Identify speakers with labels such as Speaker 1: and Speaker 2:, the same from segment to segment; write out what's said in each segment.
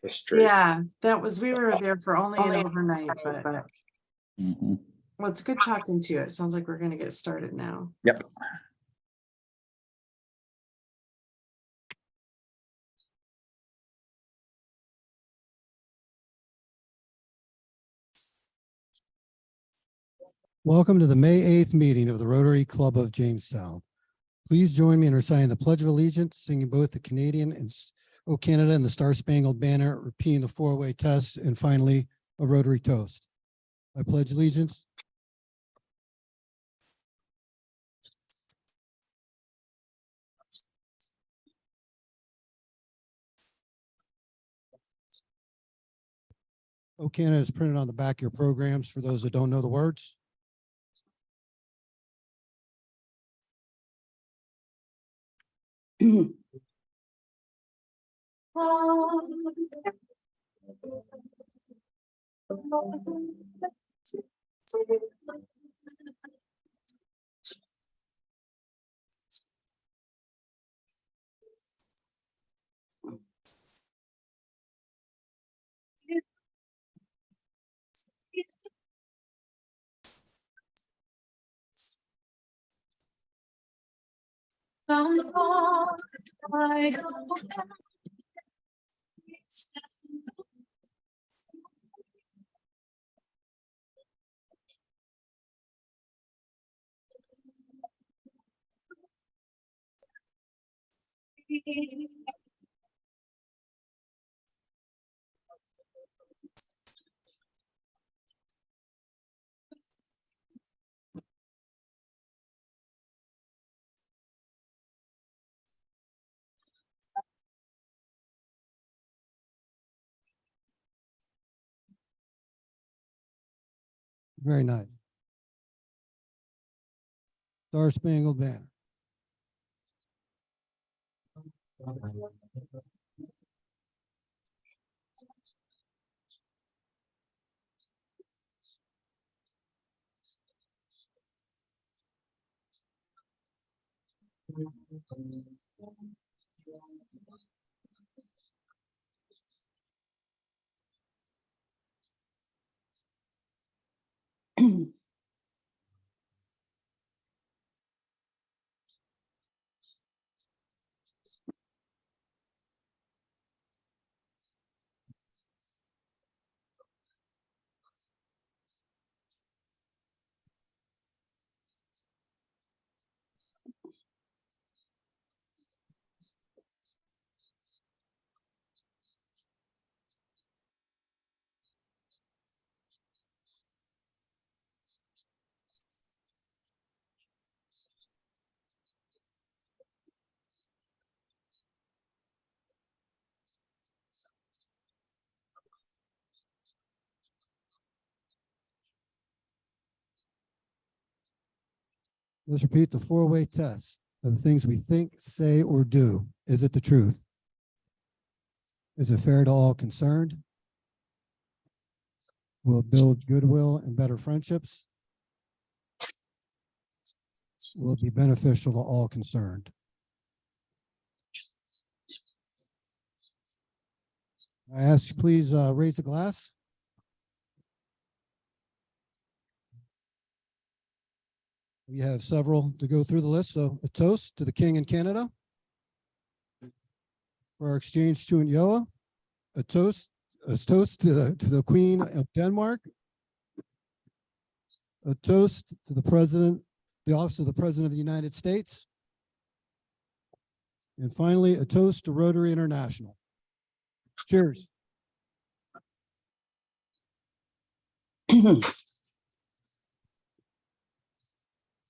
Speaker 1: history.
Speaker 2: Yeah, we were there for only an overnight, but
Speaker 1: Mm-hmm.
Speaker 2: well, it's good talking to you. It sounds like we're going to get started now.
Speaker 1: Yep.
Speaker 3: Welcome to the May 8th meeting of the Rotary Club of Jamestown. Please join me in reciting the Pledge of Allegiance, singing both the Canadian and O Canada and the Star Spangled Banner, repeating the four-way test, and finally a Rotary toast. I pledge allegiance. O Canada is printed on the back of your programs for those that don't know the words. Very nice. Star Spangled Banner. Let's repeat the four-way test of the things we think, say, or do. Is it the truth? Is it fair to all concerned? Will it build goodwill and better friendships? Will it be beneficial to all concerned? I ask you please raise a glass. We have several to go through the list. So a toast to the King in Canada. For our exchange student Yoa. A toast to the Queen of Denmark. A toast to the President, the Office of the President of the United States. And finally, a toast to Rotary International. Cheers.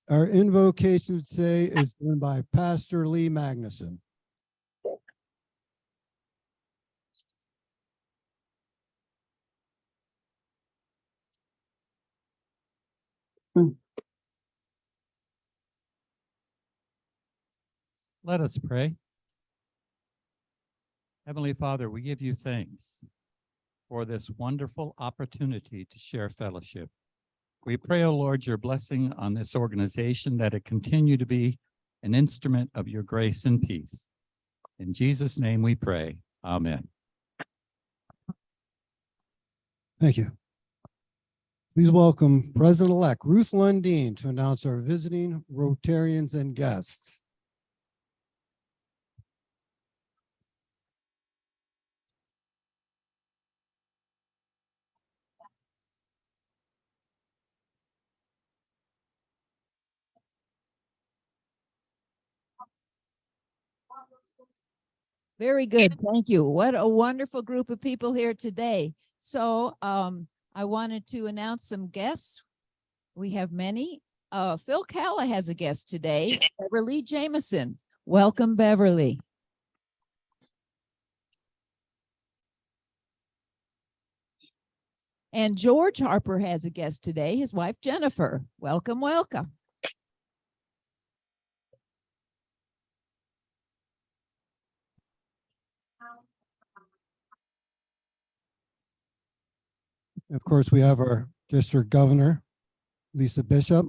Speaker 3: Our invocation today is done by Pastor Lee Magnuson.
Speaker 4: Let us pray. Heavenly Father, we give you thanks for this wonderful opportunity to share fellowship. We pray, O Lord, your blessing on this organization, that it continue to be an instrument of your grace and peace. In Jesus' name we pray. Amen.
Speaker 3: Thank you. Please welcome President-elect Ruth Lundeen to announce our visiting Rotarians and guests.
Speaker 1: Very good. Thank you. What a wonderful group of people here today. So I wanted to announce some guests. We have many. Phil Calla has a guest today, Beverly Jameson. Welcome, Beverly. And George Harper has a guest today, his wife, Jennifer. Welcome, welcome.
Speaker 3: Of course, we have our district governor, Lisa Bishop.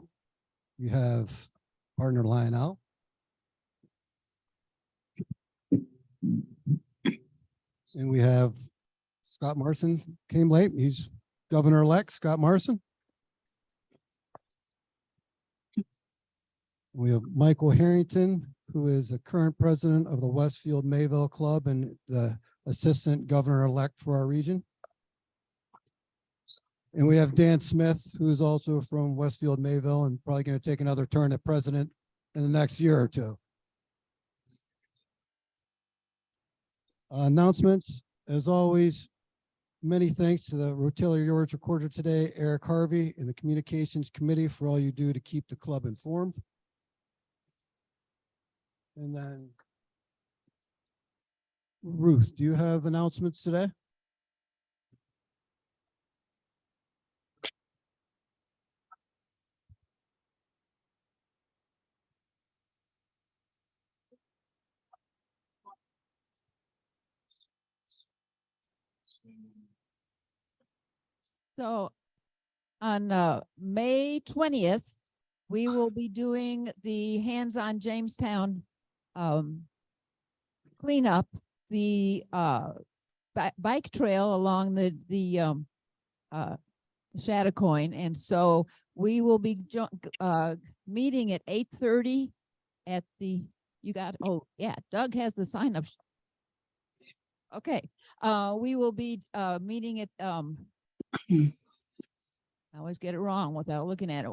Speaker 3: We have partner Lionel. And we have Scott Morrison came late. He's governor-elect Scott Morrison. We have Michael Harrington, who is a current president of the Westfield Mayville Club and the assistant governor-elect for our region. And we have Dan Smith, who is also from Westfield Mayville and probably going to take another turn at president in the next year or two. Announcements, as always, many thanks to the Rotary Awards recorder today, Eric Harvey, and the Communications Committee for all you do to keep the club informed. And then, Ruth, do you have announcements today?
Speaker 1: So on May 20th, we will be doing the Hands-on Jamestown cleanup, the bike trail along the Chattacoin. And so we will be meeting at 8:30 at the, oh yeah, Doug has the sign up. Okay, we will be meeting at I always get it wrong without looking at it.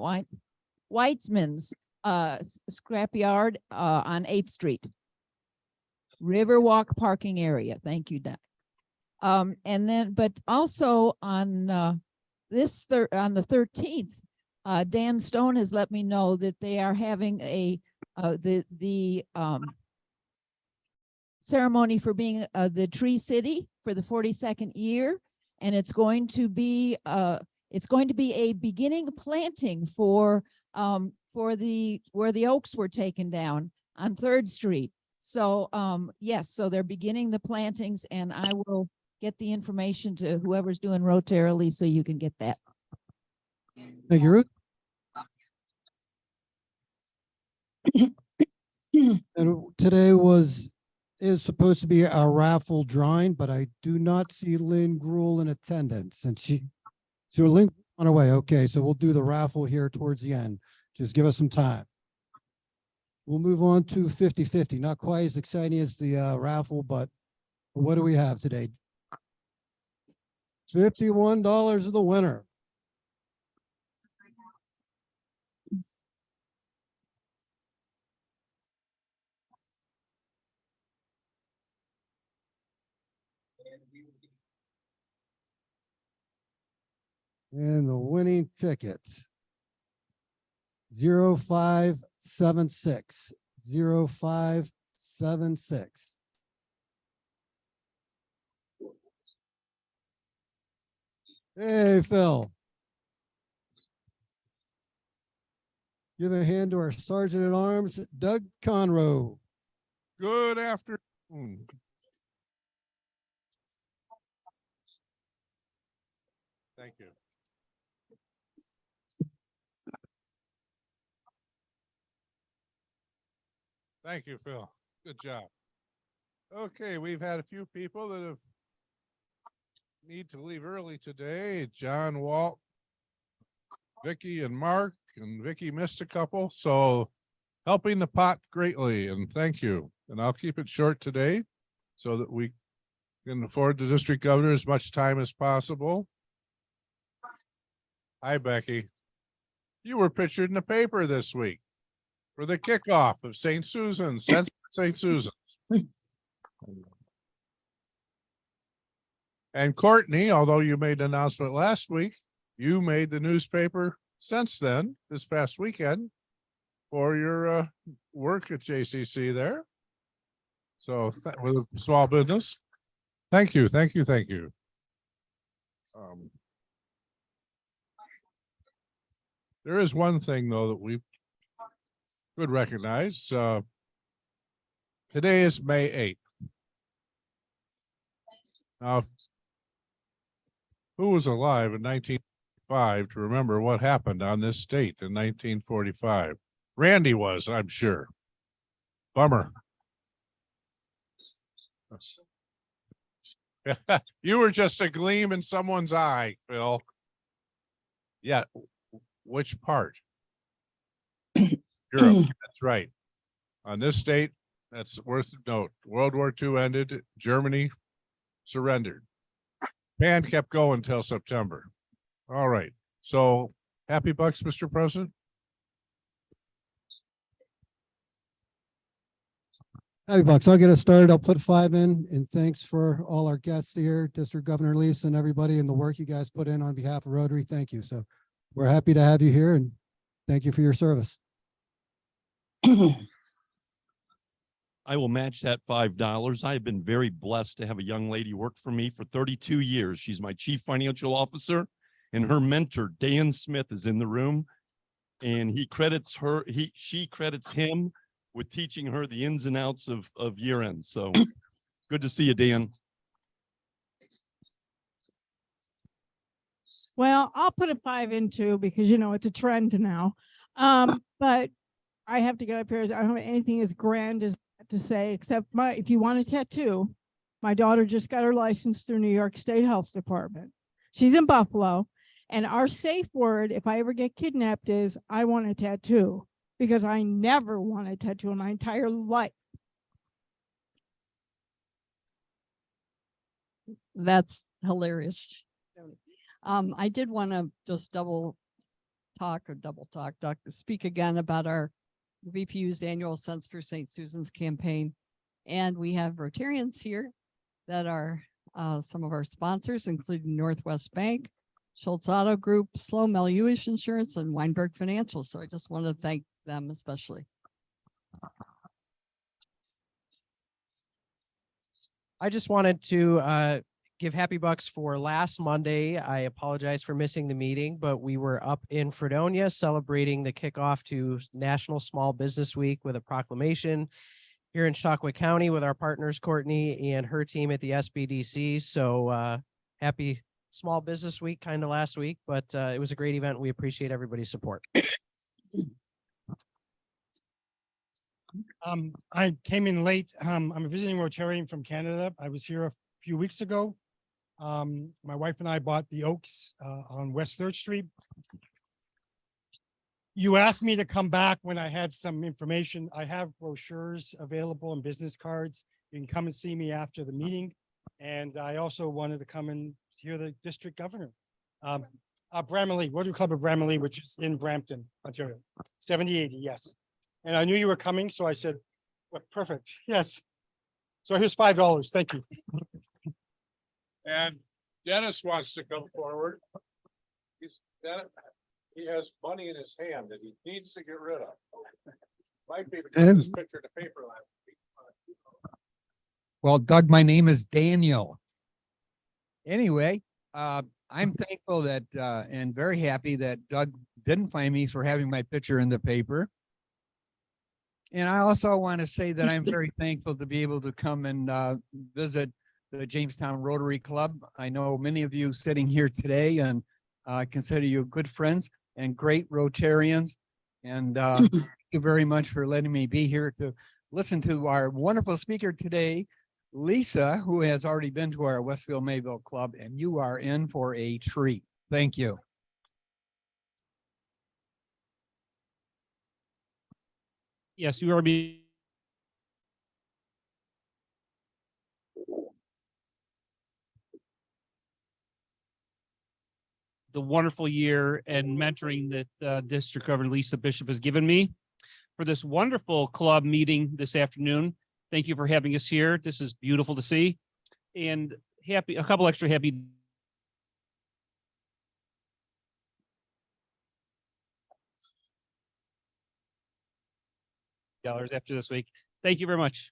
Speaker 1: Weitzman's scrapyard on 8th Street. Riverwalk parking area. Thank you, Doug. And then, but also on on the 13th, Dan Stone has let me know that they are having a the ceremony for being the Tree City for the 42nd year, and it's going to be a beginning planting for where the oaks were taken down on 3rd Street. So yes, so they're beginning the plantings, and I will get the information to whoever's doing Rotary so you can get that.
Speaker 3: Thank you, Ruth. And today is supposed to be a raffle drawing, but I do not see Lynn Gruel in attendance, and so Lynn on her way. Okay, so we'll do the raffle here towards the end. Just give us some time. We'll move on to 50-50. Not quite as exciting as the raffle, but what do we have today? $51 is the winner. And the winning ticket, 0576, 0576. Hey, Phil. Give a hand to our Sergeant at Arms, Doug Conroe.
Speaker 5: Good afternoon. Thank you. Thank you, Phil. Good job. Okay, we've had a few people that have need to leave early today. John, Walt, Vicky and Mark, and Vicky missed a couple, so helping the pot greatly, and thank you. And I'll keep it short today so that we can afford the district governor as much time as possible. Hi, Becky. You were pictured in the paper this week for the kickoff of St. Susan's, St. Susan's. And Courtney, although you made an announcement last week, you made the newspaper since then, this past weekend, for your work at JCC there. So with a small business. Thank you, thank you, thank you. There is one thing though that we could recognize. Today is May 8th. Now, who was alive in 1945 to remember what happened on this date in 1945? Randy was, I'm sure. Bummer. You were just a gleam in someone's eye, Phil. Yeah. Which part? Europe. That's right. On this date, that's worth note. World War II ended. Germany surrendered. Japan kept going until September. All right. So happy bucks, Mr. President.
Speaker 3: Happy bucks. I'll get us started. I'll put 5 in, and thanks for all our guests here, District Governor Lisa and everybody, and the work you guys put in on behalf of Rotary. Thank you. So we're happy to have you here, and thank you for your service.
Speaker 6: I will match that $5. I have been very blessed to have a young lady work for me for 32 years. She's my chief financial officer, and her mentor, Dan Smith, is in the room, and he credits her, she credits him with teaching her the ins and outs of year end. So good to see you, Dan.
Speaker 7: Well, I'll put a 5 in too, because, you know, it's a trend now. But I have to get up here. I don't have anything as grand as that to say, except if you want a tattoo, my daughter just got her license through New York State Health Department. She's in Buffalo, and our safe word, if I ever get kidnapped, is I want a tattoo, because I never want a tattoo in my entire life.
Speaker 8: That's hilarious. I did want to just speak again about our VPU's annual Sense for St. Susan's campaign. And we have Rotarians here that are some of our sponsors, including Northwest Bank, Schultz Auto Group, Slow Meliuish Insurance, and Weinberg Financial. So I just want to thank them especially.
Speaker 9: I just wanted to give happy bucks for last Monday. I apologize for missing the meeting, but we were up in Fredonia celebrating the kickoff to National Small Business Week with a proclamation here in Choctaw County with our partners, Courtney and her team at the SBDC. So happy Small Business Week kind of last week, but it was a great event. We appreciate everybody's support.
Speaker 10: I came in late. I'm a visiting Rotarian from Canada. I was here a few weeks ago. My wife and I bought the Oaks on West 3rd Street. You asked me to come back when I had some information. I have brochures available and business cards. You can come and see me after the meeting. And I also wanted to come and hear the district governor. Bramalea, Rotary Club of Bramalea, which is in Brampton, Ontario. 7080, yes. And I knew you were coming, so I said, well, perfect, yes. So here's $5, thank you.
Speaker 5: And Dennis wants to come forward. He has money in his hand that he needs to get rid of. Might be because this picture in the paper last week.
Speaker 11: Well, Doug, my name is Daniel. Anyway, I'm thankful that and very happy that Doug didn't find me for having my picture in the paper. And I also want to say that I'm very thankful to be able to come and visit the Jamestown Rotary Club. I know many of you sitting here today, and I consider you good friends and great Rotarians. And thank you very much for letting me be here to listen to our wonderful speaker today, Lisa, who has already been to our Westfield Mayville Club, and you are in for a treat. Thank you.
Speaker 12: Yes, you are being. The wonderful year and mentoring that District Governor Lisa Bishop has given me for this wonderful club meeting this afternoon. Thank you for having us here. This is beautiful to see, and a couple extra happy dollars after this week. Thank you very much.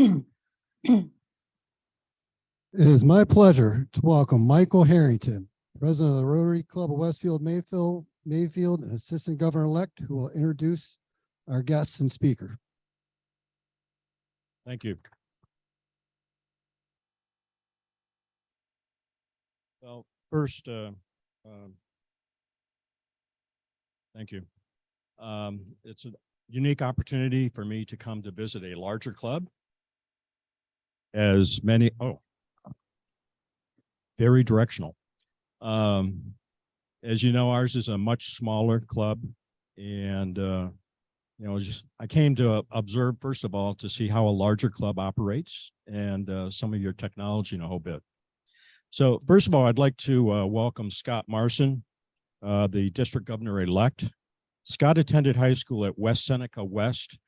Speaker 3: It is my pleasure to welcome Michael Harrington, President of the Rotary Club of Westfield Mayfield, and Assistant Governor-elect, who will introduce our guests and speaker.
Speaker 6: Thank you. Well, first, thank you. It's a unique opportunity for me to come to visit a larger club. As many, very directional. As you know, ours is a much smaller club, and I came to observe, first of all, to see how a larger club operates and some of your technology in a whole bit. So first of all, I'd like to welcome Scott Marson, the district governor-elect. Scott attended high school at West Seneca West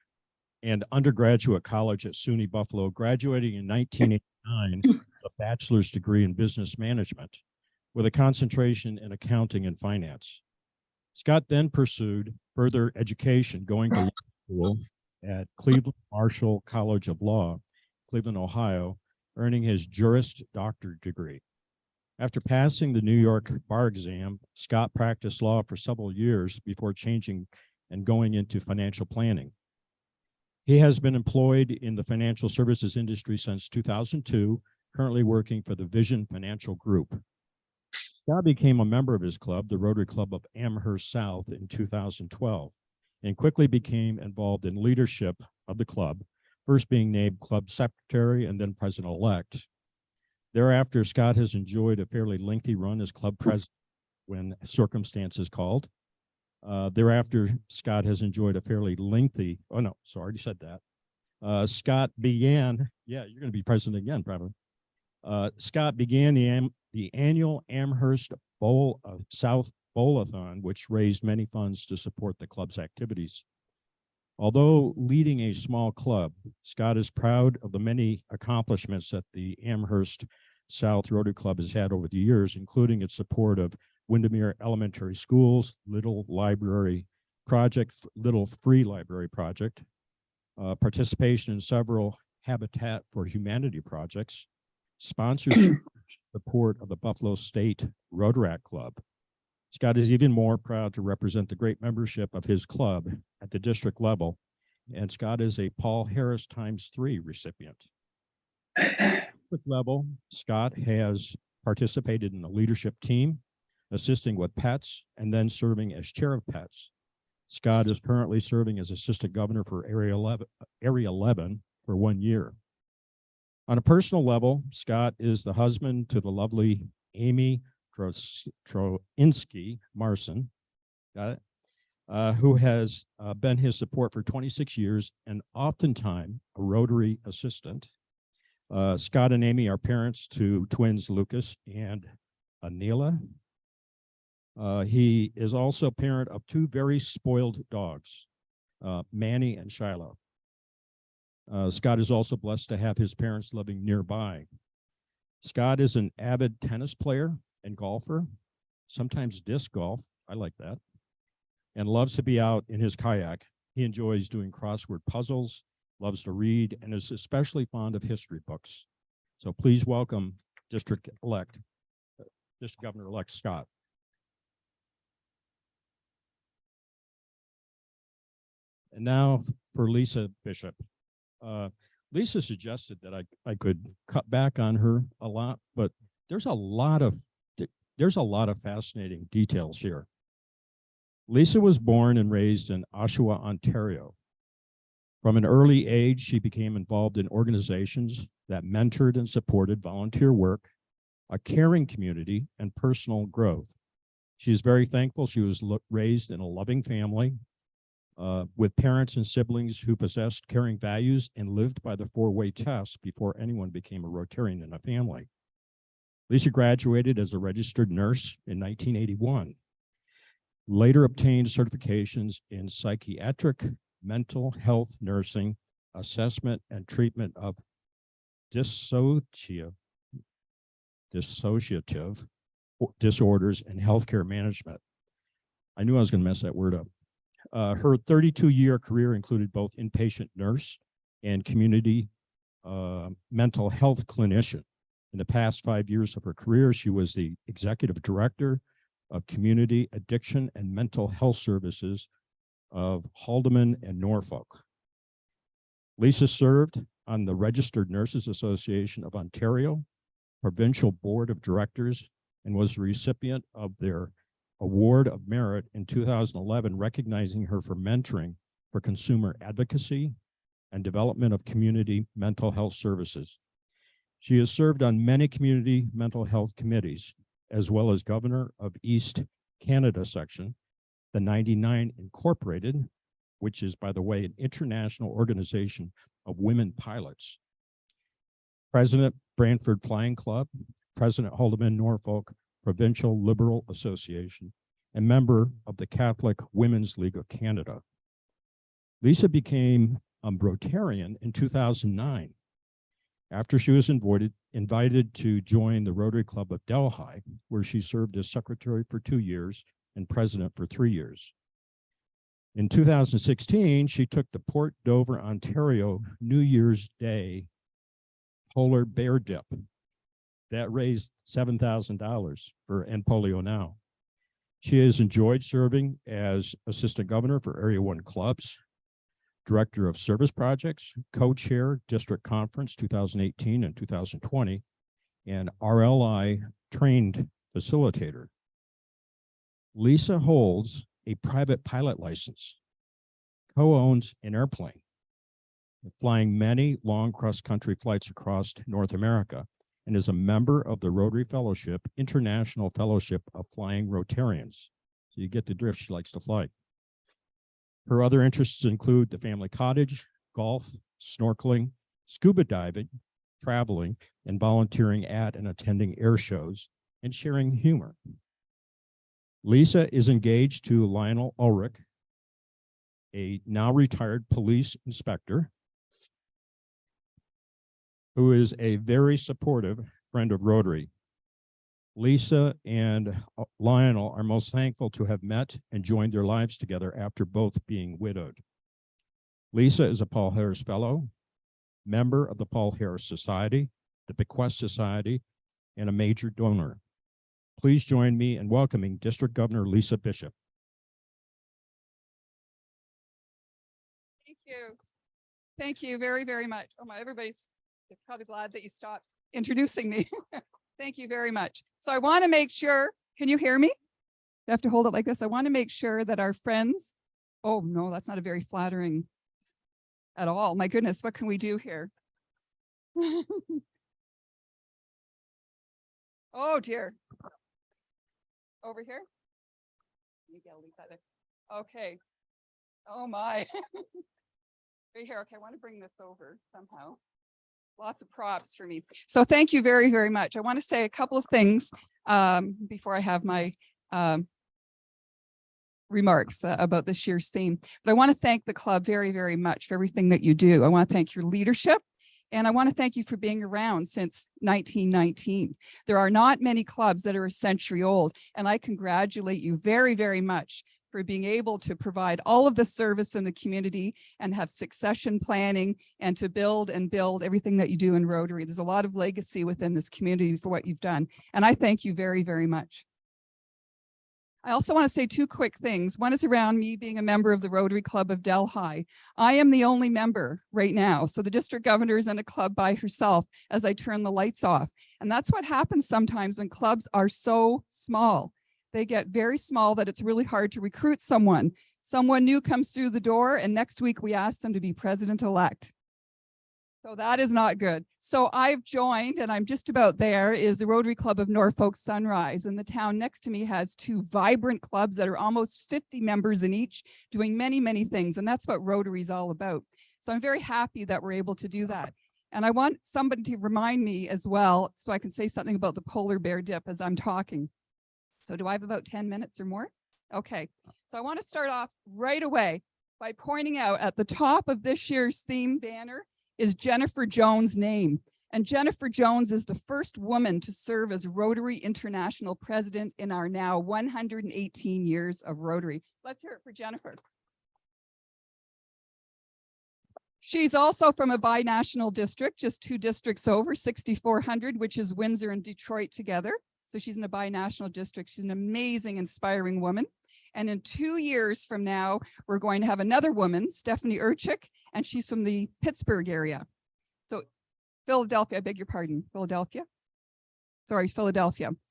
Speaker 6: and undergraduate college at SUNY Buffalo, graduating in 1989 with a bachelor's degree in business management with a concentration in accounting and finance. Scott then pursued further education, going to law school at Cleveland Marshall College of Law, Cleveland, Ohio, earning his Juris Doctor degree. After passing the New York bar exam, Scott practiced law for several years before changing and going into financial planning. He has been employed in the financial services industry since 2002, currently working for the Vision Financial Group. Scott became a member of his club, the Rotary Club of Amherst South, in 2012, and quickly became involved in leadership of the club, first being named club secretary and then president-elect. Thereafter, Scott has enjoyed a fairly lengthy run as club president when circumstances called. Thereafter, Scott has enjoyed a fairly lengthy, I already said that. Scott began, you're going to be president again, probably. Scott began the annual Amherst South Bowl-a-thon, which raised many funds to support the club's activities. Although leading a small club, Scott is proud of the many accomplishments that the Amherst South Rotary Club has had over the years, including its support of Windermere Elementary Schools, Little Free Library Project, participation in several Habitat for Humanity projects, sponsorship support of the Buffalo State Rotaract Club. Scott is even more proud to represent the great membership of his club at the district level, and Scott is a Paul Harris ×3 recipient. District level, Scott has participated in the leadership team, assisting with pets, and then serving as chair of pets. Scott is currently serving as assistant governor for Area 11 for 1 year. On a personal level, Scott is the husband to the lovely Amy Troinski Marson, got it, who has been his support for 26 years and oftentimes a Rotary assistant. Scott and Amy are parents to twins Lucas and Anila. He is also parent of two very spoiled dogs, Manny and Shiloh. Scott is also blessed to have his parents living nearby. Scott is an avid tennis player and golfer, sometimes disc golf, I like that, and loves to be out in his kayak. He enjoys doing crossword puzzles
Speaker 13: loves to read, and is especially fond of history books. So please welcome District Governor-elect Scott. And now for Lisa Bishop. Lisa suggested that I could cut back on her a lot, but there's a lot of fascinating details here. Lisa was born and raised in Oshawa, Ontario. From an early age, she became involved in organizations that mentored and supported volunteer work, a caring community, and personal growth. She's very thankful she was raised in a loving family with parents and siblings who possessed caring values and lived by the four-way test before anyone became a Rotarian in a family. Lisa graduated as a registered nurse in 1981, later obtained certifications in psychiatric, mental health nursing, assessment and treatment of dissociative disorders and healthcare management. I knew I was going to mess that word up. Her 32-year career included both inpatient nurse and community mental health clinician. In the past 5 years of her career, she was the executive director of community addiction and mental health services of Haldeman and Norfolk. Lisa served on the Registered Nurses Association of Ontario, Provincial Board of Directors, and was the recipient of their Award of Merit in 2011, recognizing her for mentoring for consumer advocacy and development of community mental health services. She has served on many community mental health committees, as well as governor of East Canada section, the 99 Incorporated, which is, by the way, an international organization of women pilots, President Brantford Flying Club, President Haldeman Norfolk Provincial Liberal Association, and member of the Catholic Women's League of Canada. Lisa became a Rotarian in 2009 after she was invited to join the Rotary Club of Delhi, where she served as secretary for 2 years and president for 3 years. In 2016, she took the Port Dover, Ontario New Year's Day polar bear dip that raised $7,000 for End Polio Now. She has enjoyed serving as assistant governor for Area 1 clubs, director of service projects, co-chair district conference 2018 and 2020, and RLI trained facilitator. Lisa holds a private pilot license, co-owns an airplane, flying many long cross-country flights across North America, and is a member of the Rotary Fellowship, International Fellowship of Flying Rotarians. So you get the drift, she likes to fly. Her other interests include the family cottage, golf, snorkeling, scuba diving, traveling, and volunteering at and attending air shows, and sharing humor. Lisa is engaged to Lionel Ulrich, a now retired police inspector, who is a very supportive friend of Rotary. Lisa and Lionel are most thankful to have met and joined their lives together after both being widowed. Lisa is a Paul Harris Fellow, member of the Paul Harris Society, the Bequest Society, and a major donor. Please join me in welcoming District Governor Lisa Bishop.
Speaker 14: Thank you. Thank you very, very much. Oh my, everybody's probably glad that you stopped introducing me. Thank you very much. So I want to make sure, can you hear me? I have to hold it like this. I want to make sure that our friends, oh no, that's not a very flattering at all. My goodness, what can we do here? Oh dear. Over here? Maybe I'll leave that there. Okay. Oh my. Right here. Okay, I want to bring this over somehow. Lots of props for me. So thank you very, very much. I want to say a couple of things before I have my remarks about this year's theme. But I want to thank the club very, very much for everything that you do. I want to thank your leadership. And I want to thank you for being around since 1919. There are not many clubs that are a century old, and I congratulate you very, very much for being able to provide all of the service in the community and have succession planning and to build and build everything that you do in Rotary. There's a lot of legacy within this community for what you've done. And I thank you very, very much. I also want to say two quick things. One is around me being a member of the Rotary Club of Delhi. I am the only member right now. So the district governor is in a club by herself as I turn the lights off. And that's what happens sometimes when clubs are so small. They get very small that it's really hard to recruit someone. Someone new comes through the door and next week we ask them to be president-elect. So that is not good. So I've joined, and I'm just about there, is the Rotary Club of Norfolk Sunrise. And the town next to me has two vibrant clubs that are almost 50 members in each, doing many, many things. And that's what Rotary is all about. So I'm very happy that we're able to do that. And I want somebody to remind me as well, so I can say something about the polar bear dip as I'm talking. So do I have about 10 minutes or more? Okay. So I want to start off right away by pointing out at the top of this year's theme banner is Jennifer Jones' name. And Jennifer Jones is the first woman to serve as Rotary International President in our now 118 years of Rotary. Let's hear it for Jennifer. She's also from a binational district, just 2 districts over, 6,400, which is Windsor and Detroit together. So she's in a binational district. She's an amazing, inspiring woman. And in 2 years from now, we're going to have another woman, Stephanie Urchik, and she's from the Pittsburgh area. So Philadelphia, I beg your pardon, Philadelphia. So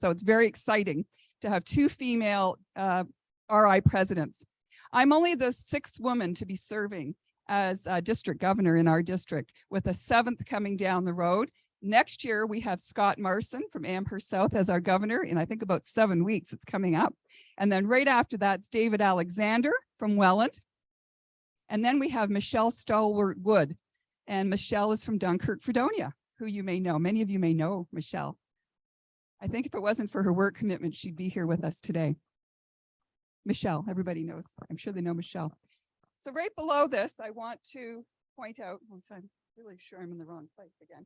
Speaker 14: it's very exciting to have 2 female RI presidents. I'm only the 6th woman to be serving as a district governor in our district, with a 7th coming down the road. Next year, we have Scott Marson from Amherst South as our governor in, I think, about 7 weeks. It's coming up. And then right after that, it's David Alexander from Welland. And then we have Michelle Stalwart Wood. And Michelle is from Dunkirk, Fredonia, who you may know. Many of you may know Michelle. I think if it wasn't for her work commitment, she'd be here with us today. Michelle, everybody knows. I'm sure they know Michelle. So right below this, I want to point out, I'm really sure I'm in the wrong place again.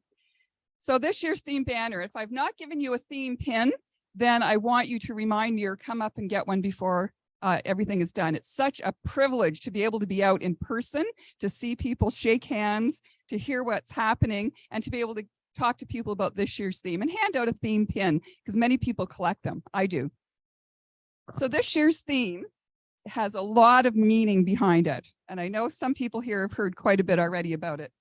Speaker 14: So this year's theme banner, if I've not given you a theme pin, then I want you to remind me or come up and get one before everything is done. It's such a privilege to be able to be out in person, to see people, shake hands, to hear what's happening, and to be able to talk to people about this year's theme and hand out a theme pin, because many people collect them. I do. So this year's theme has a lot of meaning behind it. And I know some people here have heard quite a bit already about it.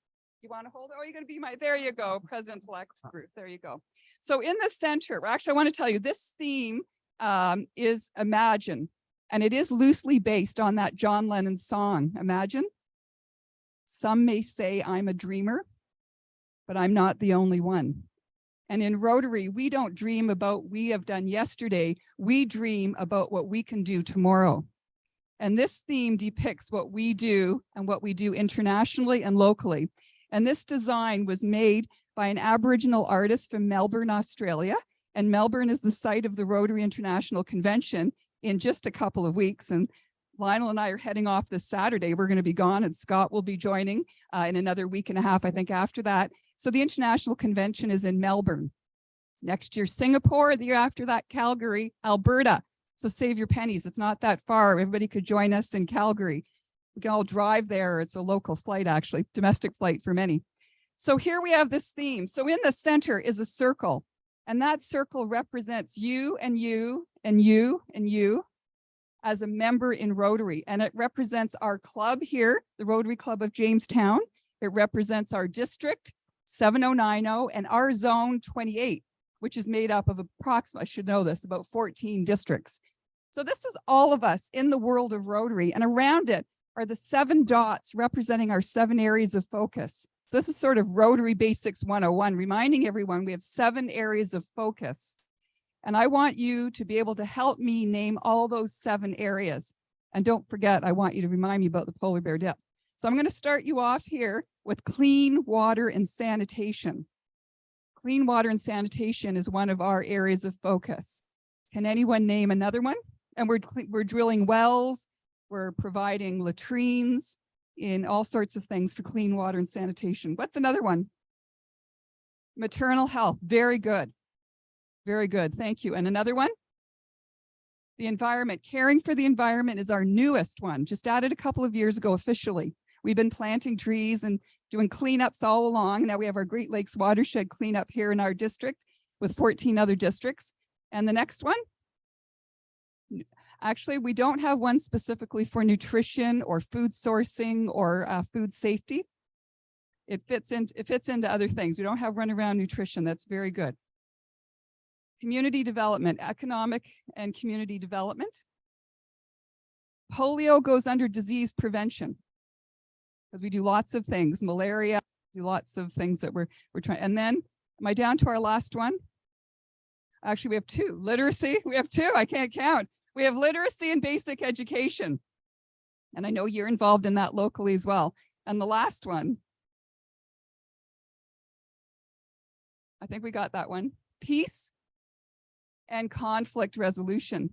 Speaker 14: You want to hold it? Oh, you're going to be there you go, President-elect Ruth. There you go. So in the center, actually, I want to tell you this theme is Imagine, and it is loosely based on that John Lennon song, Imagine. Some may say I'm a dreamer, but I'm not the only one. And in Rotary, we don't dream about what we have done yesterday. We dream about what we can do tomorrow. And this theme depicts what we do and what we do internationally and locally. And this design was made by an Aboriginal artist from Melbourne, Australia. And Melbourne is the site of the Rotary International Convention in just a couple of weeks. And Lionel and I are heading off this Saturday. We're going to be gone, and Scott will be joining in another week and a half, I think, after that. So the International Convention is in Melbourne. Next year, Singapore. The year after that, Calgary, Alberta. So save your pennies. It's not that far. Everybody could join us in Calgary. We can all drive there. It's a local flight, actually, domestic flight for many. So here we have this theme. So in the center is a circle, and that circle represents you and you and you and you as a member in Rotary. And it represents our club here, the Rotary Club of Jamestown. It represents our district, 7090, and our zone 28, which is made up of approximately, I should know this, about 14 districts. So this is all of us in the world of Rotary, and around it are the 7 dots representing our 7 areas of focus. So this is sort of Rotary Basics 101, reminding everyone we have 7 areas of focus. And I want you to be able to help me name all those 7 areas. And don't forget, I want you to remind me about the polar bear dip. So I'm going to start you off here with clean water and sanitation. Clean water and sanitation is one of our areas of focus. Can anyone name another one? And we're drilling wells. We're providing latrines in all sorts of things for clean water and sanitation. What's another one? Maternal health. Very good. Very good. Thank you. And another one? The environment, caring for the environment is our newest one, just added a couple of years ago officially. We've been planting trees and doing cleanups all along. Now we have our Great Lakes watershed cleanup here in our district with 14 other districts. And the next one, actually, we don't have one specifically for nutrition or food sourcing or food safety. It fits into other things. We don't have run around nutrition. That's very good. Community development, economic and community development. Polio goes under disease prevention because we do lots of things. Malaria, do lots of things that we're trying. And then, am I down to our last one? Actually, we have two. Literacy, we have two. I can't count. We have literacy and basic education. And I know you're involved in that locally as well. And the last one, I think we got that one. Peace and conflict resolution.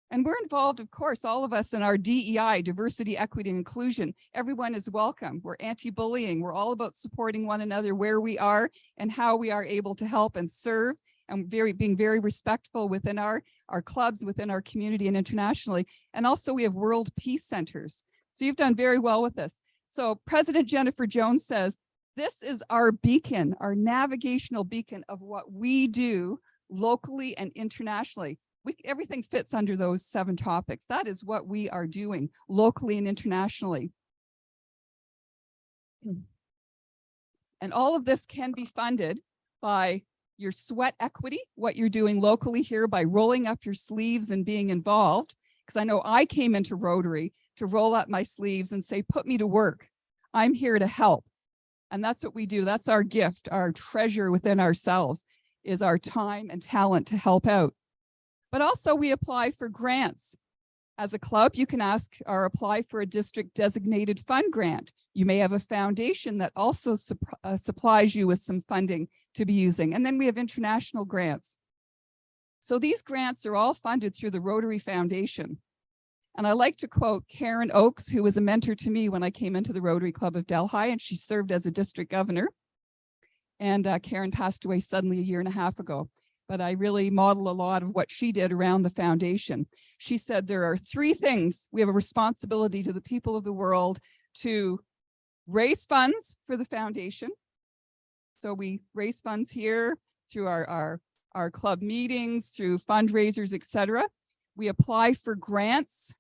Speaker 14: And we're involved, of course, all of us in our DEI, diversity, equity, and inclusion. Everyone is welcome. We're anti-bullying. We're all about supporting one another where we are and how we are able to help and serve, and being very respectful within our clubs, within our community and internationally. And also we have world peace centers. So you've done very well with this. So President Jennifer Jones says, this is our beacon, our navigational beacon of what we do locally and internationally. Everything fits under those 7 topics. That is what we are doing locally and internationally. And all of this can be funded by your sweat equity, what you're doing locally here by rolling up your sleeves and being involved. Because I know I came into Rotary to roll up my sleeves and say, put me to work. I'm here to help. And that's what we do. That's our gift, our treasure within ourselves is our time and talent to help out. But also we apply for grants. As a club, you can ask or apply for a district designated fund grant. You may have a foundation that also supplies you with some funding to be using. And then we have international grants. So these grants are all funded through the Rotary Foundation. And I like to quote Karen Oakes, who was a mentor to me when I came into the Rotary Club of Delhi, and she served as a district governor. And Karen passed away suddenly a year and a half ago. But I really model a lot of what she did around the foundation. She said there are 3 things we have a responsibility to the people of the world: to raise funds for the foundation. So we raise funds here through our club meetings, through fundraisers, etc. We apply for grants,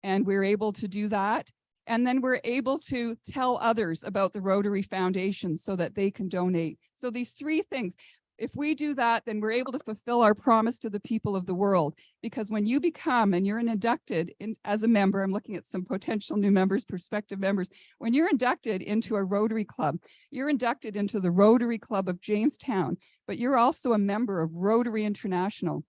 Speaker 14: and we're able to do that. And then we're able to tell others about the Rotary Foundation so that they can donate. So these 3 things. If we do that, then we're able to fulfill our promise to the people of the world. Because when you become and you're inducted in as a member, I'm looking at some potential new members, prospective members. When you're inducted into a Rotary Club, you're inducted into the Rotary Club of Jamestown, but you're also a member of Rotary International.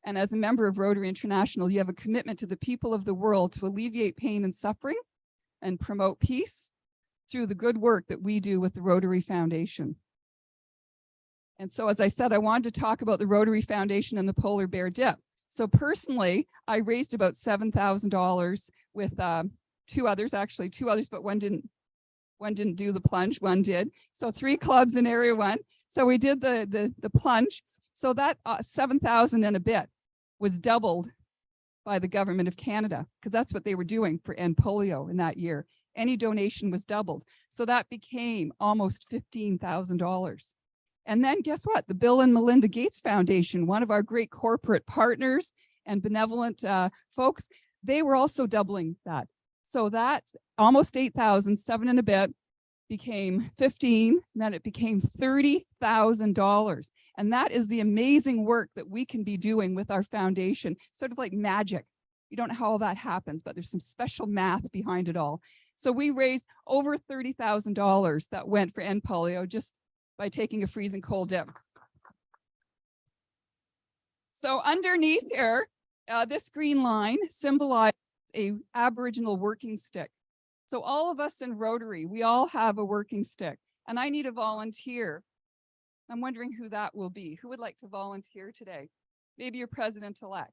Speaker 14: And as a member of Rotary International, you have a commitment to the people of the world to alleviate pain and suffering and promote peace through the good work that we do with the Rotary Foundation. And so, as I said, I wanted to talk about the Rotary Foundation and the polar bear dip. So personally, I raised about $7,000 with 2 others, actually 2 others, but one didn't do the plunge, one did. So 3 clubs in Area 1. So we did the plunge. So that 7,000 and a bit was doubled by the government of Canada, because that's what they were doing for end polio in that year. Any donation was doubled. So that became almost $15,000. And then guess what? The Bill and Melinda Gates Foundation, one of our great corporate partners and benevolent folks, they were also doubling that. So that almost 8,000, 7 and a bit, became 15, then it became $30,000. And that is the amazing work that we can be doing with our foundation, sort of like magic. You don't know how all that happens, but there's some special math behind it all. So we raised over $30,000 that went for end polio just by taking a freezing cold dip. So underneath here, this green line symbolizes a Aboriginal working stick. So all of us in Rotary, we all have a working stick, and I need a volunteer. I'm wondering who that will be. Who would like to volunteer today? Maybe your president-elect.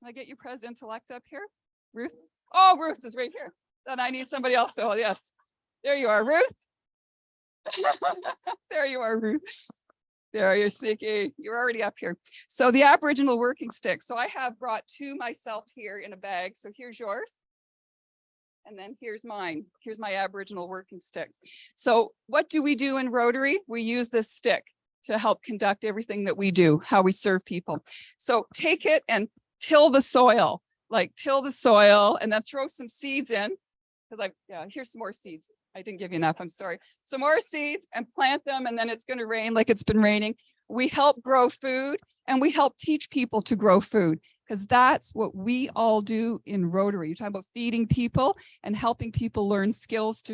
Speaker 14: Can I get your president-elect up here? Ruth? Oh, Ruth is right here. Then I need somebody else. Oh, yes. There you are, Ruth. There you are, Ruth. There, you're sneaky. You're already up here. So the Aboriginal working stick. So I have brought two myself here in a bag. So here's yours. And then here's mine. Here's my Aboriginal working stick. So what do we do in Rotary? We use this stick to help conduct everything that we do, how we serve people. So take it and till the soil, like till the soil, and then throw some seeds in. Because here's some more seeds. I didn't give you enough, I'm sorry. Some more seeds and plant them, and then it's going to rain like it's been raining. We help grow food, and we help teach people to grow food, because that's what we all do in Rotary. You're talking about feeding people and helping people learn skills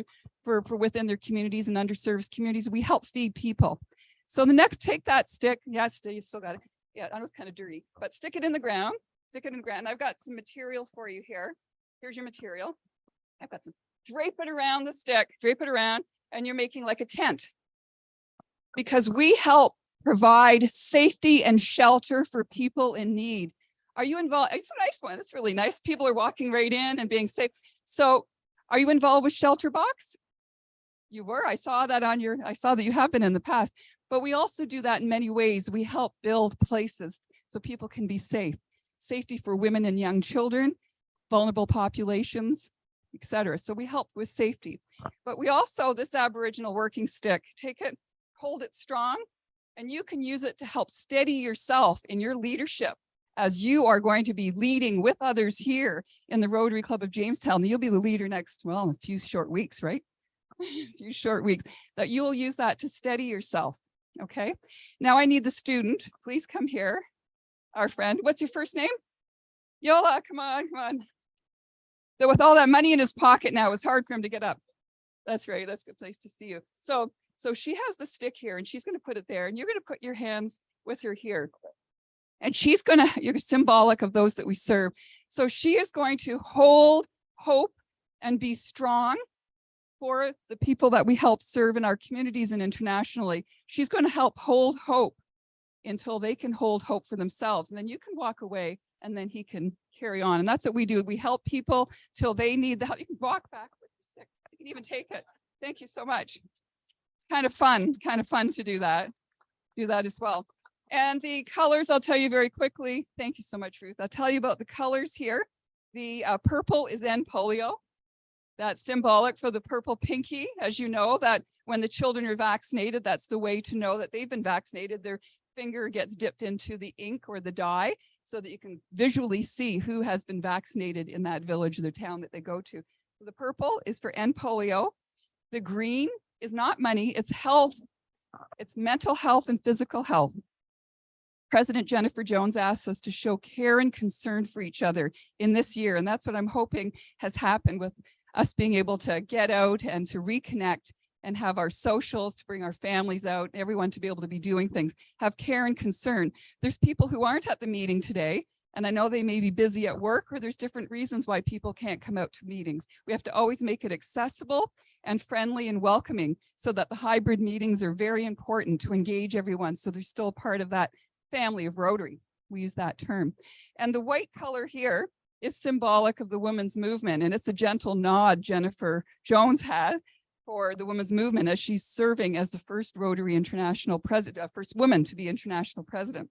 Speaker 14: for within their communities and underserved communities. We help feed people. So the next, take that stick. Yes, you still got it. Yeah, I know it's kind of dirty, but stick it in the ground. Stick it in the ground. I've got some material for you here. Here's your material. I've got some. Drape it around the stick, drape it around, and you're making like a tent. Because we help provide safety and shelter for people in need. Are you involved? It's a nice one. It's really nice. People are walking right in and being safe. So are you involved with Shelter Box? You were. I saw that I saw that you have been in the past. But we also do that in many ways. We help build places so people can be safe. Safety for women and young children, vulnerable populations, etc. So we help with safety, but we also, this Aboriginal working stick, take it, hold it strong, and you can use it to help steady yourself in your leadership as you are going to be leading with others here in the Rotary Club of Jamestown. You'll be the leader next, well, in a few short weeks, right? A few short weeks, that you will use that to steady yourself. Okay. Now I need the student. Please come here. Our friend. What's your first name? Yola, come on, come on. So with all that money in his pocket now, it's hard for him to get up. That's right. That's good. It's nice to see you. So she has the stick here, and she's going to put it there, and you're going to put your hands with her here. And she's going to, you're symbolic of those that we serve. So she is going to hold hope and be strong for the people that we help serve in our communities and internationally. She's going to help hold hope until they can hold hope for themselves. And then you can walk away, and then he can carry on. And that's what we do. We help people till they need the help. You can walk back with your stick. You can even take it. Thank you so much. It's kind of fun to do that as well. And the colors, I'll tell you very quickly. Thank you so much, Ruth. I'll tell you about the colors here. The purple is end polio. That's symbolic for the purple pinky. As you know, that when the children are vaccinated, that's the way to know that they've been vaccinated. Their finger gets dipped into the ink or the dye, so that you can visually see who has been vaccinated in that village or the town that they go to. So the purple is for end polio. The green is not money, it's health. It's mental health and physical health. President Jennifer Jones asked us to show care and concern for each other in this year. And that's what I'm hoping has happened with us being able to get out and to reconnect and have our socials, to bring our families out, everyone to be able to be doing things, have care and concern. There's people who aren't at the meeting today, and I know they may be busy at work, or there's different reasons why people can't come out to meetings. We have to always make it accessible and friendly and welcoming, so that the hybrid meetings are very important to engage everyone, so they're still part of that family of Rotary. We use that term. And the white color here is symbolic of the women's movement, and it's a gentle nod Jennifer Jones had for the women's movement as she's serving as the first Rotary International president, first woman to be international president.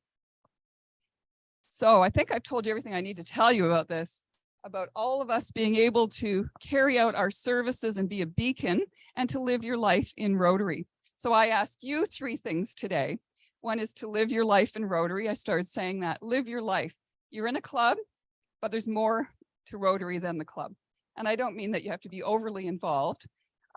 Speaker 14: So I think I've told you everything I need to tell you about this, about all of us being able to carry out our services and be a beacon and to live your life in Rotary. So I ask you three things today. One is to live your life in Rotary. I started saying that, live your life. You're in a club, but there's more to Rotary than the club. And I don't mean that you have to be overly involved.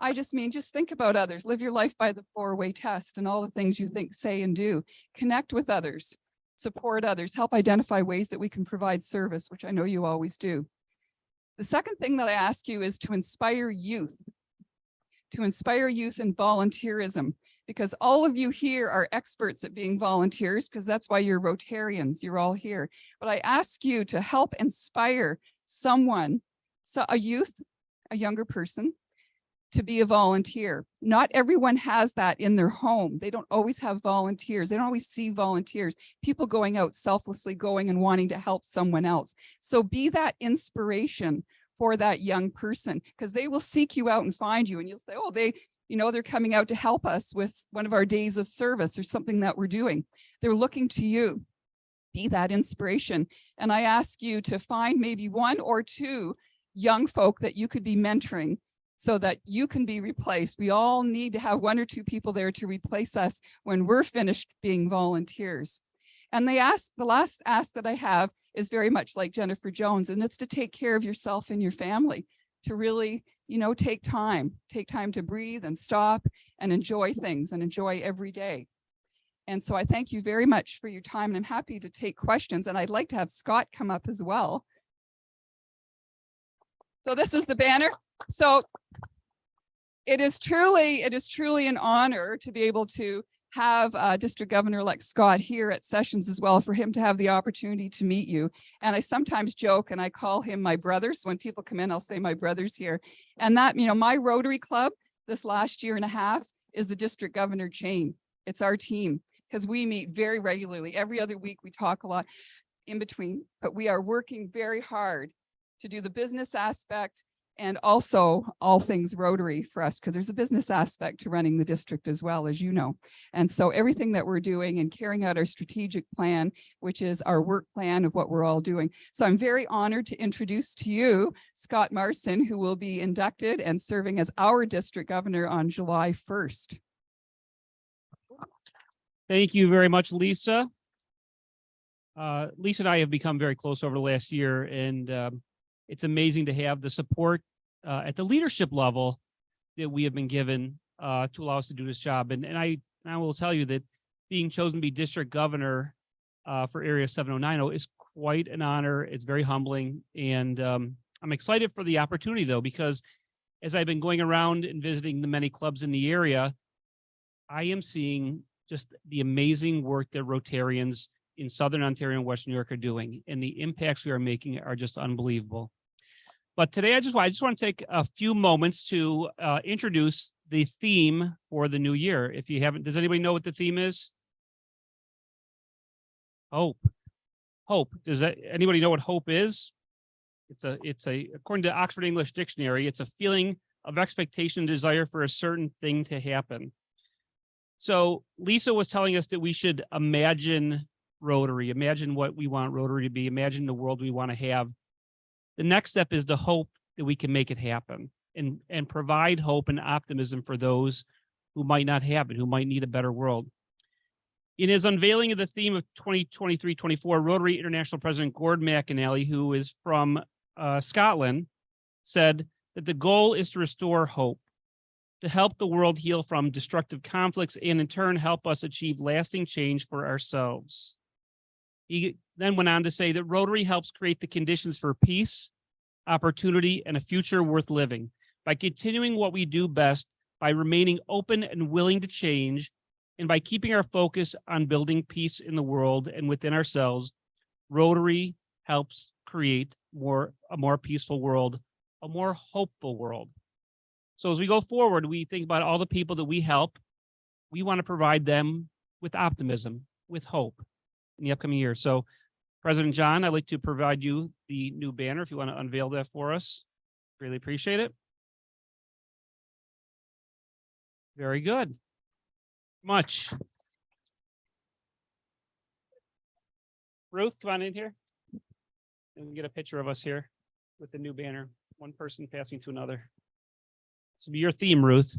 Speaker 14: I just mean, just think about others, live your life by the 4-way test and all the things you think, say, and do. Connect with others, support others, help identify ways that we can provide service, which I know you always do. The second thing that I ask you is to inspire youth in volunteerism, because all of you here are experts at being volunteers, because that's why you're Rotarians, you're all here. But I ask you to help inspire someone, so a youth, a younger person, to be a volunteer. Not everyone has that in their home. They don't always have volunteers. They don't always see volunteers, people going out selflessly going and wanting to help someone else. So be that inspiration for that young person, because they will seek you out and find you, and you'll say, oh, they're coming out to help us with one of our days of service or something that we're doing. They're looking to you. Be that inspiration. And I ask you to find maybe 1 or 2 young folk that you could be mentoring so that you can be replaced. We all need to have 1 or 2 people there to replace us when we're finished being volunteers. And the last ask that I have is very much like Jennifer Jones, and it's to take care of yourself and your family, to really, take time to breathe and stop and enjoy things and enjoy every day. And so I thank you very much for your time, and I'm happy to take questions. And I'd like to have Scott come up as well. So this is the banner. So it is truly an honor to be able to have District Governor-elect Scott here at sessions as well, for him to have the opportunity to meet you. And I sometimes joke and I call him my brother. So when people come in, I'll say my brother's here. And that, my Rotary Club this last year and a half is the District Governor chain. It's our team, because we meet very regularly. Every other week we talk a lot in between, but we are working very hard to do the business aspect and also all things Rotary for us, because there's a business aspect to running the district as well, as you know. And so everything that we're doing and carrying out our strategic plan, which is our work plan of what we're all doing. So I'm very honored to introduce to you Scott Marson, who will be inducted and serving as our district governor on July 1st.
Speaker 12: Thank you very much, Lisa. Lisa and I have become very close over the last year, and it's amazing to have the support at the leadership level that we have been given to allow us to do this job. And I will tell you that being chosen to be district governor for Area 7090 is quite an honor. It's very humbling. And I'm excited for the opportunity, though, because as I've been going around and visiting the many clubs in the area, I am seeing just the amazing work that Rotarians in Southern Ontario and Western New York are doing, and the impacts we are making are just unbelievable. But today, I just want to take a few moments to introduce the theme for the new year. If you haven't, does anybody know what the theme is? Hope. Hope. Does anybody know what hope is? It's a according to Oxford English Dictionary, it's a feeling of expectation, desire for a certain thing to happen. So Lisa was telling us that we should imagine Rotary, imagine what we want Rotary to be, imagine the world we want to have. The next step is to hope that we can make it happen and provide hope and optimism for those who might not have it, who might need a better world. In his unveiling of the theme of 2023-24, Rotary International President Gord McAnally, who is from Scotland, said that the goal is to restore hope, to help the world heal from destructive conflicts, and in turn help us achieve lasting change for ourselves. He then went on to say that Rotary helps create the conditions for peace, opportunity, and a future worth living by continuing what we do best, by remaining open and willing to change, and by keeping our focus on building peace in the world and within ourselves. Rotary helps create a more peaceful world, a more hopeful world. So as we go forward, we think about all the people that we help. We want to provide them with optimism, with hope in the upcoming year. So President John, I'd like to provide you the new banner if you want to unveil that for us. Really appreciate it. Very good. Much. Ruth, come on in here. And we can get a picture of us here with the new banner. One person passing to another. This will be your theme, Ruth.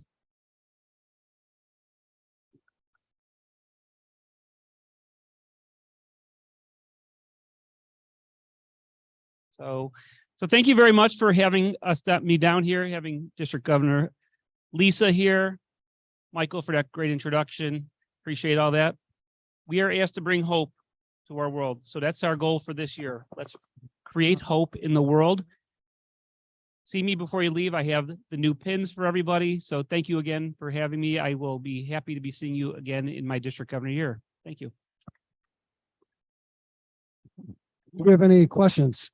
Speaker 12: So thank you very much for having us, me down here, having District Governor Lisa here, Michael for that great introduction. Appreciate all that. We are asked to bring hope to our world. So that's our goal for this year. Let's create hope in the world. See me before you leave. I have the new pins for everybody. So thank you again for having me. I will be happy to be seeing you again in my district governor year. Thank you.
Speaker 3: Do we have any questions?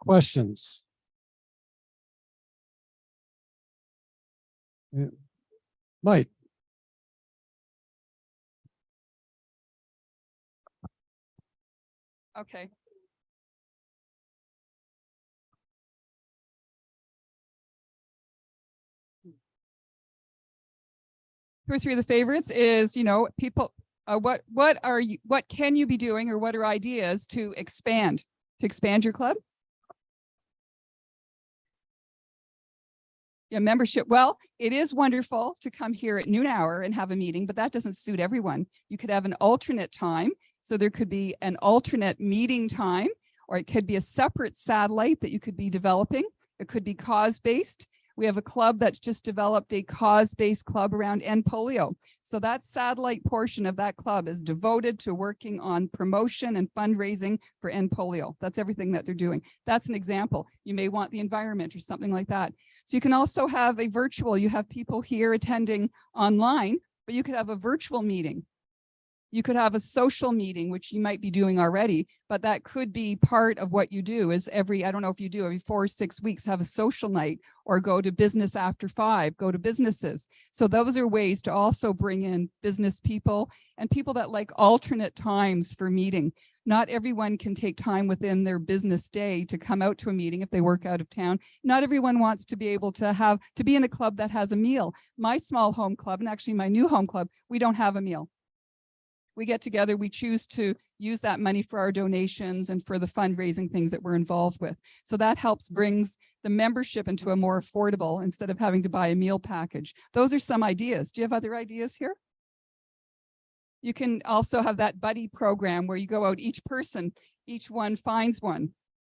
Speaker 3: Yeah. Mike.
Speaker 14: Okay. two or three of the favorites is, people, what can you be doing, or what are ideas to expand your club? Yeah, membership. Well, it is wonderful to come here at noon hour and have a meeting, but that doesn't suit everyone. You could have an alternate time. So there could be an alternate meeting time, or it could be a separate satellite that you could be developing. It could be cause-based. We have a club that's just developed a cause-based club around end polio. So that satellite portion of that club is devoted to working on promotion and fundraising for end polio. That's everything that they're doing. That's an example. You may want the environment or something like that. So you can also have a virtual, you have people here attending online, but you could have a virtual meeting. You could have a social meeting, which you might be doing already, but that could be part of what you do is I don't know if you do, every 4 or 6 weeks, have a social night, or go to business after 5, go to businesses. So those are ways to also bring in business people and people that like alternate times for meeting. Not everyone can take time within their business day to come out to a meeting if they work out of town. Not everyone wants to be able to be in a club that has a meal. My small home club, and actually my new home club, we don't have a meal. We get together, we choose to use that money for our donations and for the fundraising things that we're involved with. So that brings the membership into a more affordable, instead of having to buy a meal package. Those are some ideas. Do you have other ideas here? You can also have that buddy program where you go out, each one finds one.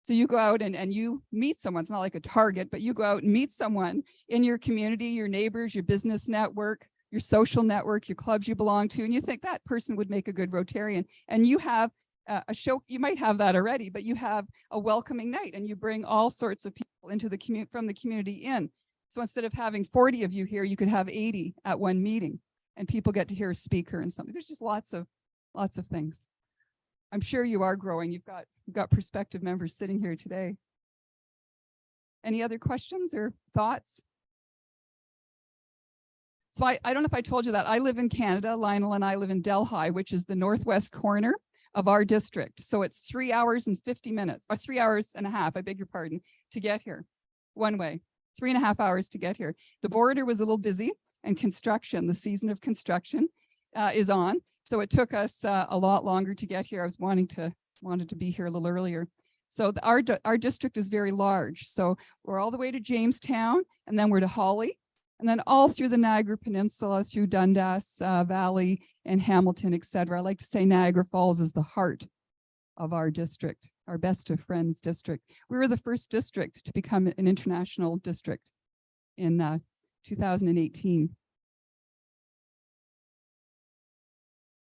Speaker 14: So you go out and you meet someone. It's not like a Target, but you go out and meet someone in your community, your neighbors, your business network, your social network, your clubs you belong to, and you think that person would make a good Rotarian. And you have a show, you might have that already, but you have a welcoming night and you bring all sorts of people into the community, from the community in. So instead of having 40 of you here, you could have 80 at one meeting, and people get to hear a speaker and something. There's just lots of things. I'm sure you are growing. You've got prospective members sitting here today. Any other questions or thoughts? So I don't know if I told you that I live in Canada. Lionel and I live in Delhi, which is the northwest corner of our district. So it's 3 hours and 50 minutes, or 3 hours and a half, I beg your pardon, to get here one way, 3.5 hours to get here. The border was a little busy, and the season of construction is on. So it took us a lot longer to get here. I was wanted to be here a little earlier. So our district is very large. So we're all the way to Jamestown, and then we're to Hawley, and then all through the Niagara Peninsula, through Dundas Valley and Hamilton, etc. I like to say Niagara Falls is the heart of our district, our best of friends district. We were the first district to become an international district in 2018.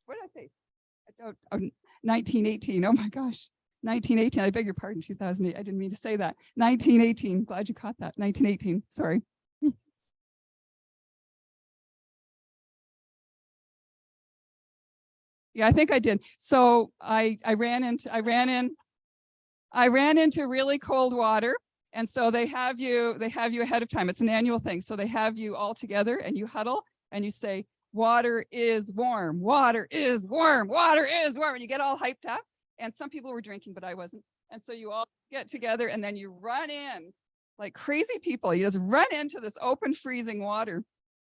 Speaker 14: What did I say? 1918. Oh my gosh. 1918. I beg your pardon. 2008. I didn't mean to say that. 1918. Glad you caught that. 1918. Sorry. Yeah, I think I did. So I ran into really cold water. And so they have you ahead of time. It's an annual thing. So they have you all together and you huddle and you say, water is warm, water is warm, water is warm. And you get all hyped up. And some people were drinking, but I wasn't. And so you all get together and then you run in like crazy people. You just run into this open freezing water.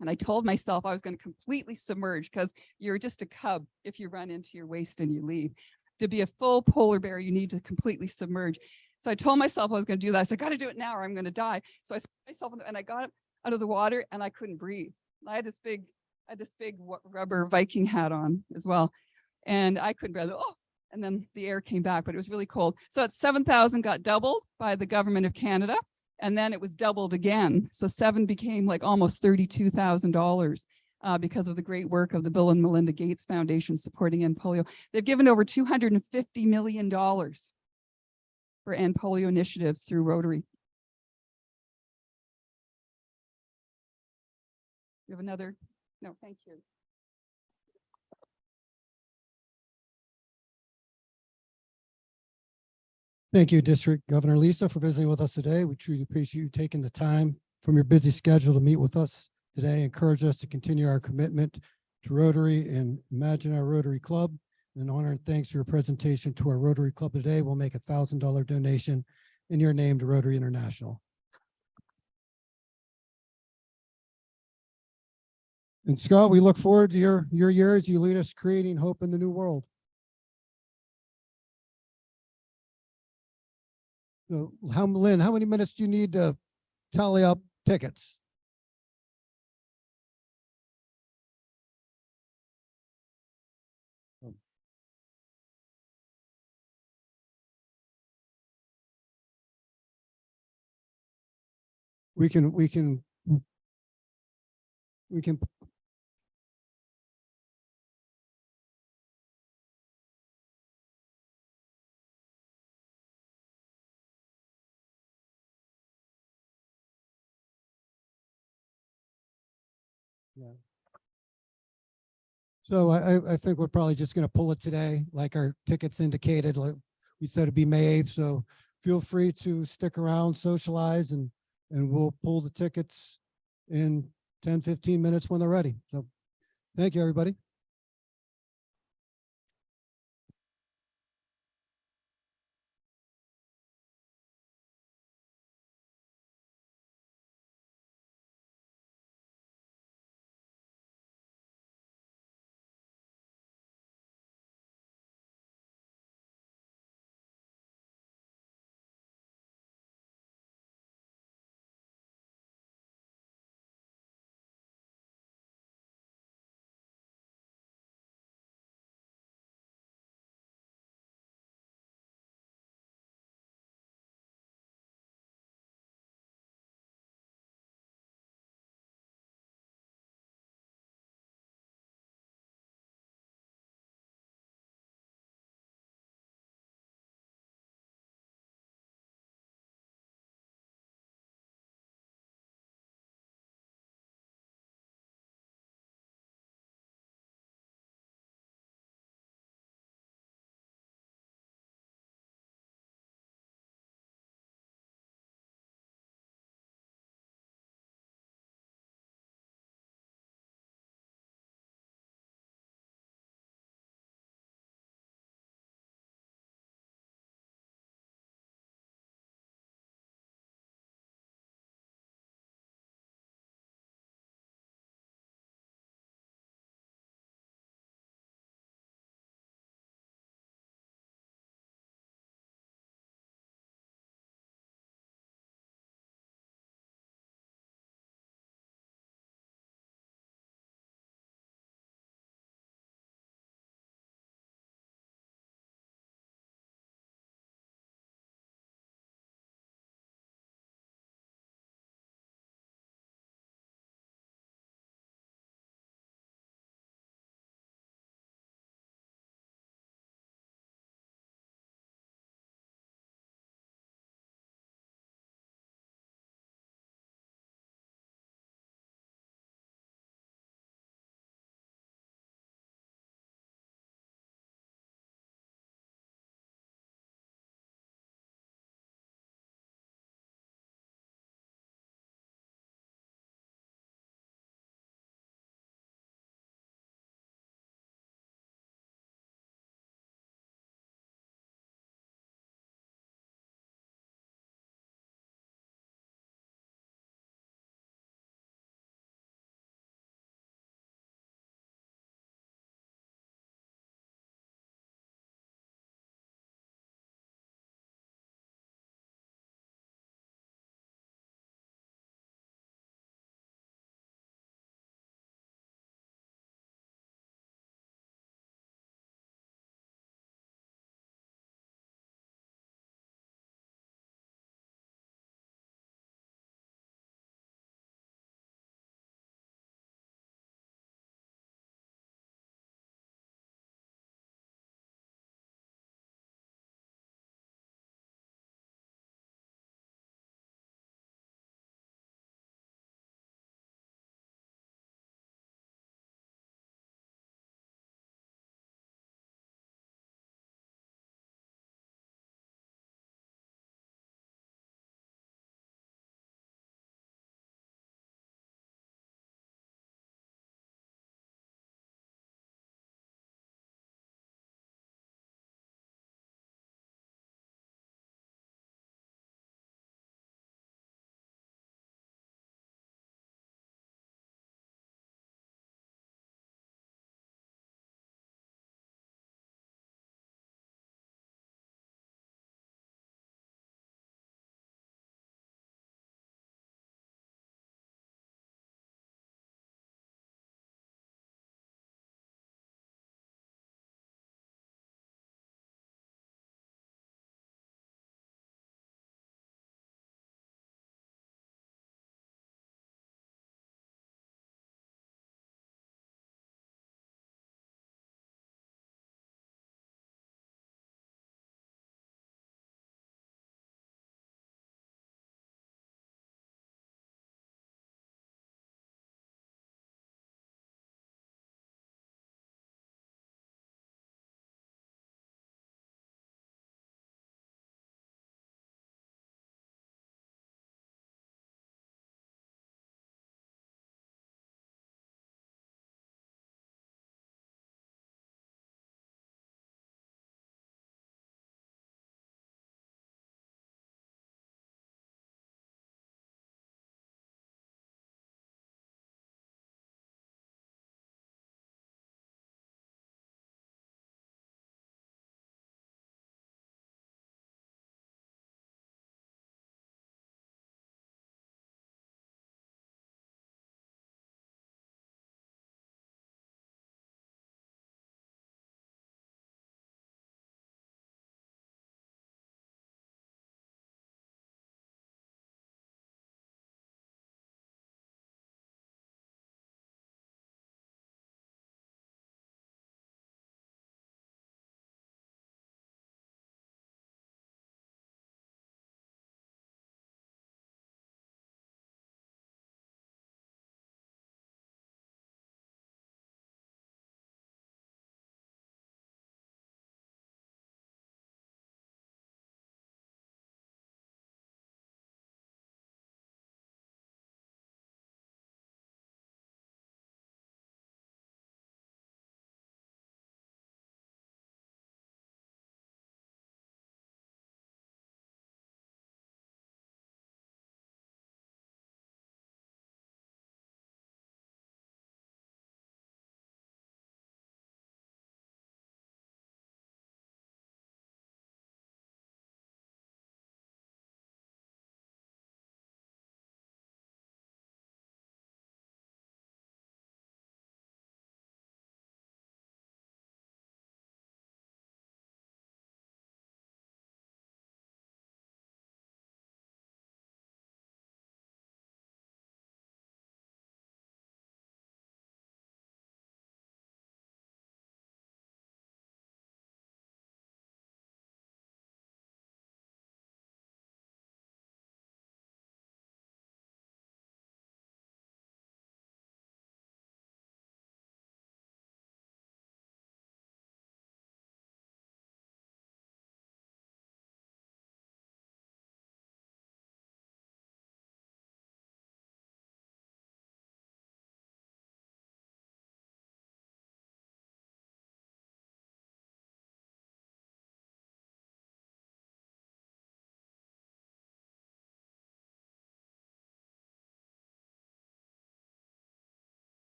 Speaker 14: And I told myself I was going to completely submerge, because you're just a cub if you run into your waist and you leave. To be a full polar bear, you need to completely submerge. So I told myself I was going to do that. I said, I got to do it now or I'm going to die. So I set myself and I got out of the water and I couldn't breathe. I had this big rubber Viking hat on as well. And I couldn't breathe. Oh, and then the air came back, but it was really cold. So at 7,000 got doubled by the government of Canada. And then it was doubled again. So 7 became like almost $32,000 because of the great work of the Bill and Melinda Gates Foundation supporting end polio. They've given over $250 million for end polio initiatives through Rotary. You have another? No, thank you.
Speaker 3: Thank you, District Governor Lisa, for visiting with us today. We truly appreciate you taking the time from your busy schedule to meet with us today. Encourage us to continue our commitment to Rotary and Imagine Our Rotary Club. In honor and thanks for your presentation to our Rotary Club today, we'll make a $1,000 donation in your name to Rotary International. And Scott, we look forward to your years. You lead us creating hope in the new world. So Lynn, how many minutes do you need to tally up tickets? We can yeah. So I think we're probably just going to pull it today, like our tickets indicated. Like we said, it'd be May 8th. So feel free to stick around, socialize, and we'll pull the tickets in 10, 15 minutes when they're ready. So thank you, everybody.